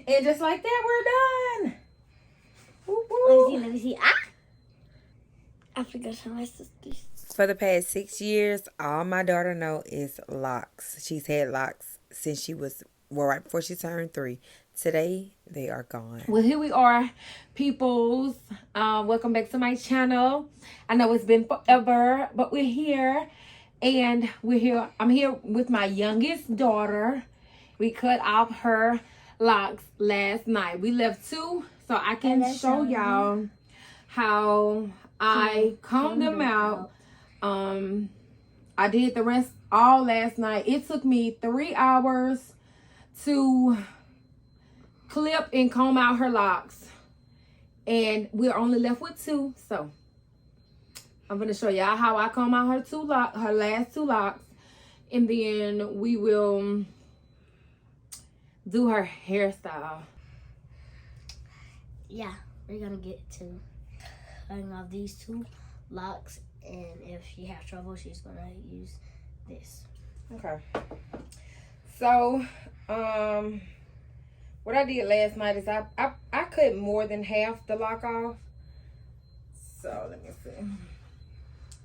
And just like that, we're done. Woo, woo. Let me see. Ah! I forgot how my sisters. For the past 6 years, all my daughter know is locks. She's had locks since she was, well, right before she turned 3. Today, they are gone. Well, here we are, peoples. Welcome back to my channel. I know it's been forever, but we're here. And we're here. I'm here with my youngest daughter. We cut off her locks last night. We left 2 so I can show y'all how I combed them out. I did the rest all last night. It took me 3 hours to clip and comb out her locks, and we're only left with 2. So I'm gonna show y'all how I comb out her last 2 locks, and then we will do her hairstyle. Yeah, we're gonna get to cutting off these 2 locks, and if she has trouble, she's gonna use this. Okay. So, what I did last night is I cut more than half the lock off. So let me see. I'm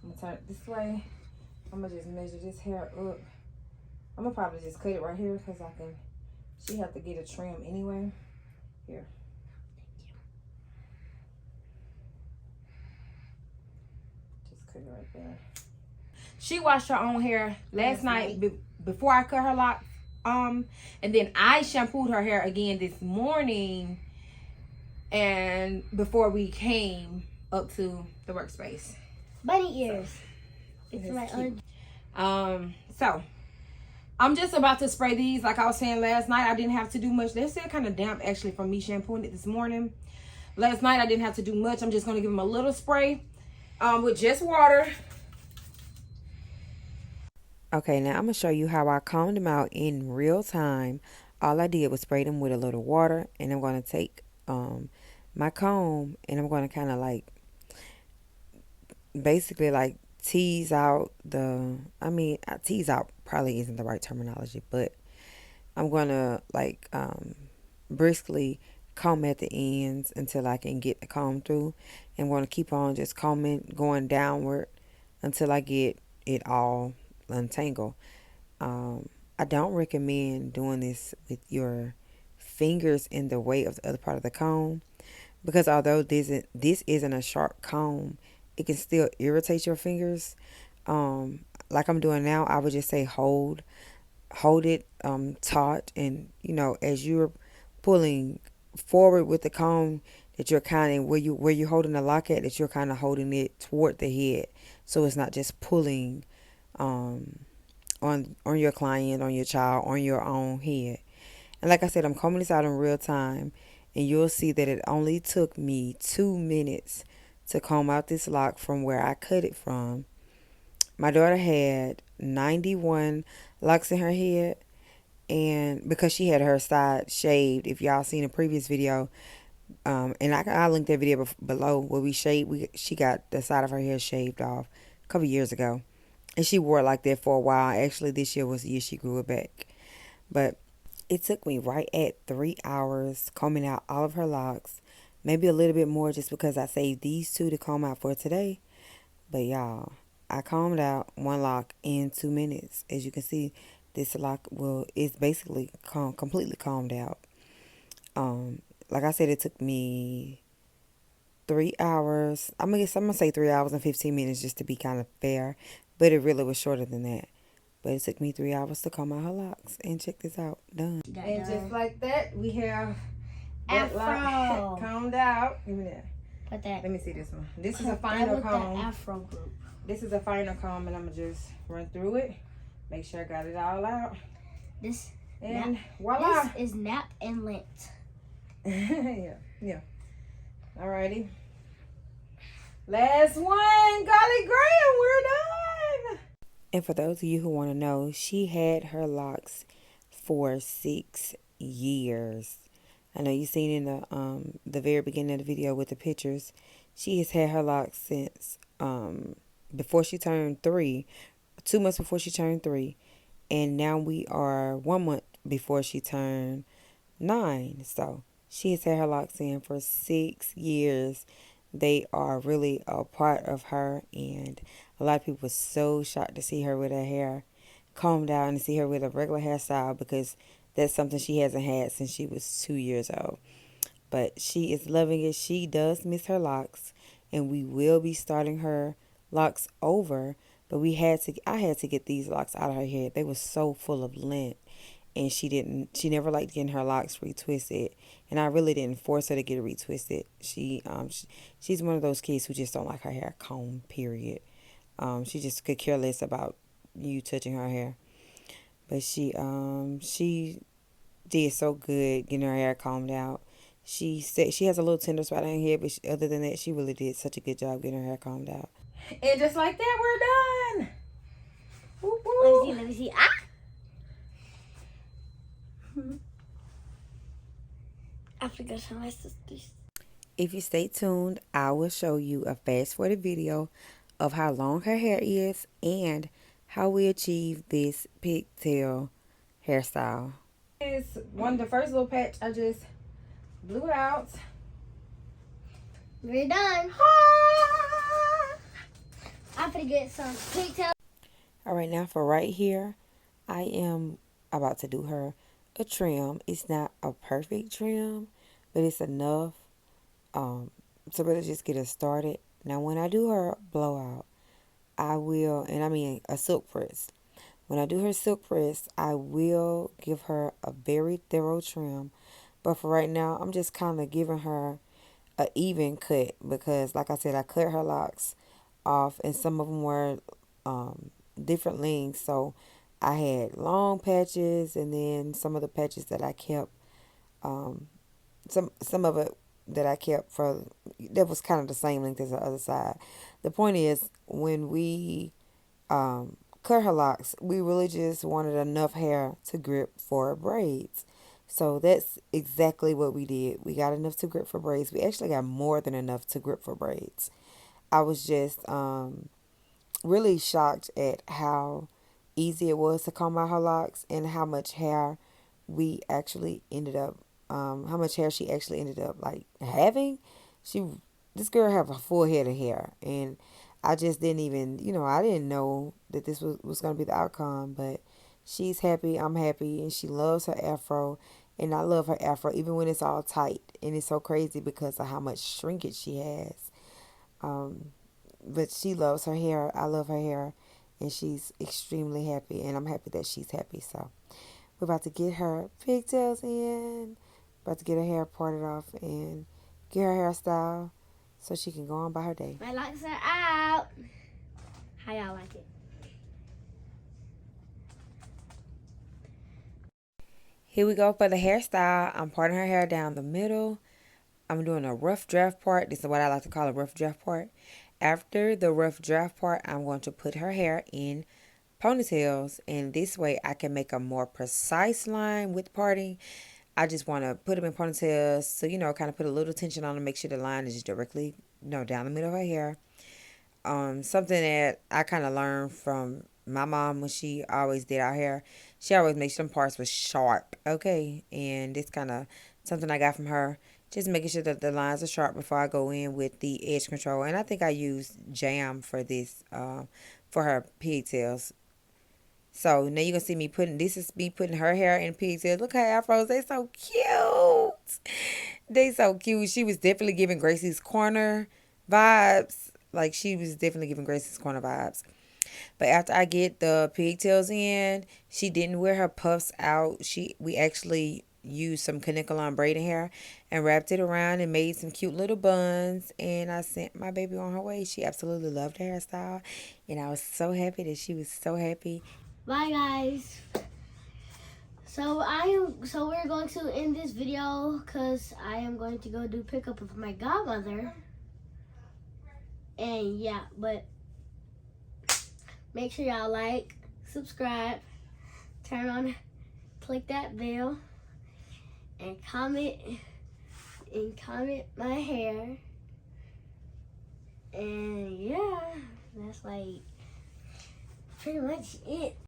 gonna turn it this way. I'm gonna just measure this hair up. I'm gonna probably just cut it right here because she have to get a trim anyway. Here. Just cut it right there. She washed her own hair last night before I cut her locks. And then I shampooed her hair again this morning, and before we came up to the workspace. Bunny ears. So, it's my own. So I'm just about to spray these. Like I was saying last night, I didn't have to do much. They're still kind of damp actually from me shampooing it this morning. Last night I didn't have to do much. I'm just gonna give them a little spray with just water. Okay, now I'm going to show you how I combed them out in real time. All I did was spray them with a little water, and I'm going to take my comb, and I'm going to kind of like, basically like tease out tease out probably isn't the right terminology, but I'm going to like briskly comb at the ends until I can get the comb through. And I'm going to keep on just combing, going downward until I get it all untangle. I don't recommend doing this with your fingers in the way of the other part of the comb, because although this isn't a sharp comb, it can still irritate your fingers. Like I'm doing now, I would just say hold it taut, and as you're pulling forward with the comb, that you're kind of where you're holding the lock at, that you're kind of holding it toward the head, so it's not just pulling on your client, on your child, on your own head. And like I said, I'm combing this out in real time, and you'll see that it only took me 2 minutes to comb out this lock from where I cut it from. My daughter had 91 locks in her head, and because she had her side shaved, if y'all seen a previous video, and I'll link that video below where she got the side of her hair shaved off a couple years ago. And she wore it like that for a while. Actually, this year was the year she grew it back. But it took me right at 3 hours combing out all of her locks. Maybe a little bit more just because I saved these 2 to comb out for today. But y'all, I combed out 1 lock in 2 minutes. As you can see, this lock is basically completely combed out. Like I said, it took me 3 hours. I'm gonna say 3 hours and 15 minutes just to be kind of fair. But it really was shorter than that. But it took me 3 hours to comb out her locks. And check this out. Done. And just like that, we have that lock combed out. Give me that. Put that. Let me see this one. This is a final comb. The afro group. This is a final comb, and I'm going to just run through it. Make sure I got it all out. And voila. This is nap and lint. Yeah. Alrighty. Last one. Golly gray, and we're done. And for those of you who want to know, she had her locks for 6 years. I know you seen in the very beginning of the video with the pictures. She has had her locks since before she turned 3, 2 months before she turned 3, and now we are 1 month before she turned 9. So she has had her locks in for 6 years. They are really a part of her, and a lot of people were so shocked to see her with her hair combed out and to see her with a regular hairstyle because that's something she hasn't had since she was 2 years old. But she is loving it. She does miss her locks, and we will be starting her locks over. But I had to get these locks out of her head. They were so full of lint, and she never liked getting her locks retwisted, and I really didn't force her to get it retwisted. She's one of those kids who just don't like her hair combed, period. She just could care less about you touching her hair. But she did so good getting her hair combed out. She said she has a little tender spot on her head, but other than that, she really did such a good job getting her hair combed out. And just like that, we're done. Woo, Let woo. me see. Let me see. Ah! I forgot to my sisters. If you stay tuned, I will show you a fast forwarded video of how long her hair is and how we achieve this pigtail hairstyle. It's the first little patch I just blew it out. We're done. I'm gonna get some pigtails. All right, now for right here, I am about to do her a trim. It's not a perfect trim, but it's enough to really just get her started. Now, when I do her blowout, I will, and I mean a silk press. When I do her silk press, I will give her a very thorough trim. But for right now, I'm just kind of giving her an even cut because, like I said, I cut her locks off, and some of them were different lengths. So I had long patches, and then some of the patches that I kept, some of it that I kept for that was kind of the same length as the other side. The point is, when we cut her locks, we really just wanted enough hair to grip for braids. So that's exactly what we did. We got enough to grip for braids. We actually got more than enough to grip for braids. I was just really shocked at how easy it was to comb out her locks and how much hair we actually ended up, how much hair she actually ended up like having. This girl have a full head of hair, and I just didn't even, I didn't know that this was going to be the outcome, but she's happy, I'm happy, and she loves her afro, and I love her afro, even when it's all tight, and it's so crazy because of how much shrinkage she has. But she loves her hair, I love her hair, and she's extremely happy, and I'm happy that she's happy. So we're about to get her pigtails in, about to get her hair parted off, and get her hairstyle so she can go on by her day. My locks are out. How y'all like it? Here we go for the hairstyle. I'm parting her hair down the middle. I'm doing a rough draft part. This is what I like to call a rough draft part. After the rough draft part, I'm going to put her hair in ponytails, and this way I can make a more precise line with parting. I just want to put them in ponytails, so kind of put a little tension on them, make sure the line is directly down the middle of her hair. Something that I kind of learned from my mom when she always did our hair, she always made sure them parts was sharp, okay? And it's kind of something I got from her, just making sure that the lines are sharp before I go in with the edge control. And I think I used jam for this, for her pigtails. So now you're gonna see me putting her hair in pigtails. Look how afros, they so cute. They so cute. She was definitely giving Gracie's Corner vibes. Like, she was definitely giving Gracie's Corner vibes. But after I get the pigtails in, she didn't wear her puffs out. We actually used some canicolon braiding hair and wrapped it around and made some cute little buns. And I sent my baby on her way. She absolutely loved her hairstyle. And I was so happy that she was so happy. Bye, guys. So we're going to end this video because I am going to go do pickup with my godmother. And yeah, but make sure y'all like, subscribe, click that bell, and comment my hair. And yeah, that's like pretty much it.